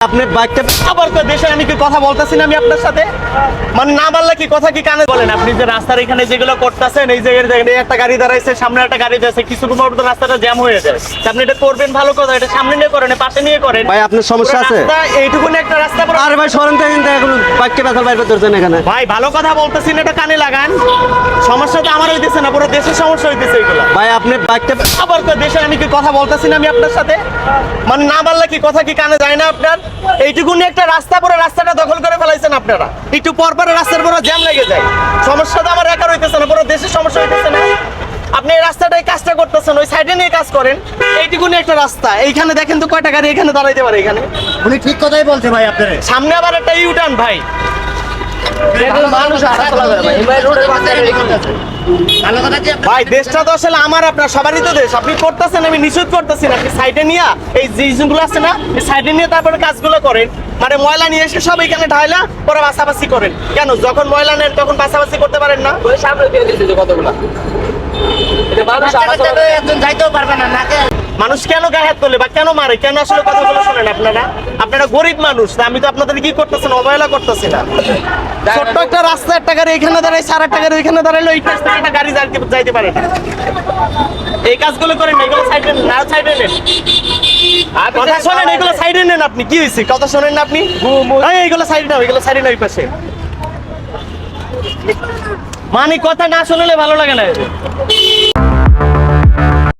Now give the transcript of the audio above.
আপনি বাইকটা আবার তো দেশে আমি কি কথা বলতেছি না আমি আপনার সাথে মানে না বললে কি কথা কি কানে বলেন আপনি যে রাস্তার এখানে যেগুলো করতেছেন এই জায়গায় দেখেন একটা গাড়ি দাঁড়াইছে সামনে একটা গাড়ি যাচ্ছে কিছু পর তো রাস্তাটা জ্যাম হয়ে যায় তা আপনি এটা করবেন ভালো কথা এটা সামনে নিয়ে করেন পাশে নিয়ে করেন ভাই আপনার সমস্যা আছে রাস্তা এইটুকুনি একটা রাস্তা পুরো আরে ভাই সরেন তো এখান থেকে এখন বাইকটা বেতাল বাইরে ধরছেন এখানে ভাই ভালো কথা বলতেছি না এটা কানে লাগান সমস্যা তো আমার হইতেছে না পুরো দেশের সমস্যা হইতেছে এগুলো ভাই আপনি বাইকটা আবার তো দেশে আমি কি কথা বলতেছি না আমি আপনার সাথে মানে না বললে কি কথা কি কানে যায় না আপনার এইটুকুনি একটা রাস্তা পুরো রাস্তাটা দখল করে ফেলাইছেন আপনারা একটু পর পর রাস্তার পুরো জ্যাম লেগে যায় সমস্যা তো আমার একার হইতেছে না পুরো দেশের সমস্যা হইতেছে না আপনি এই রাস্তাটাই কাজটা করতেছেন ওই সাইডে নিয়ে কাজ করেন এইটুকুনি একটা রাস্তা এইখানে দেখেন তো কয়টা গাড়ি এখানে দাঁড়াইতে পারে এখানে উনি ঠিক কথাই বলছে ভাই আপনারে সামনে আবার একটা ইউটার্ন ভাই মানুষ আশা করা যায় ভাই এই রোডের মাঝে এই করতেছে ভালো কথা কি ভাই দেশটা তো আসলে আমার আপনার সবারই তো দেশ আপনি করতেছেন আমি নিষেধ করতেছি না আপনি সাইডে নিয়ে এই জিনিসগুলো আছে না এই সাইডে নিয়ে তারপরে কাজগুলো করেন মানে ময়লা নিয়ে এসে সব এখানে ঢাইলা পরে বাসাবাসি করেন কেন যখন ময়লা নেন তখন বাসাবাসি করতে পারেন না ওই সামনে দিয়ে দিছে যে কতগুলা এটা মানুষ আশা করে একজন যাইতেও পারবে না নাকে মানুষ কেন গায়ে হাত তোলে বা কেন মারে কেন আসলে কথাগুলো শোনেন আপনারা আপনারা গরিব মানুষ তা আমি তো আপনাদের কি করতেছেন অবহেলা করতেছি না ছোট্ট একটা রাস্তা একটা গাড়ি এখানে দাঁড়াই সার একটা গাড়ি ওইখানে দাঁড়াইলে ওই রাস্তায় একটা গাড়ি যাইতে পারে না এই কাজগুলো করেন না, এগুলো সাইডে না সাইডে নেন কথা শোনেন এগুলো সাইডে নেন আপনি কি হয়েছে কথা শোনেন না আপনি এই, এইগুলো সাইডে নাও এগুলো সাইডে নাও ওই পাশে মানে কথা না শুনলে ভালো লাগে না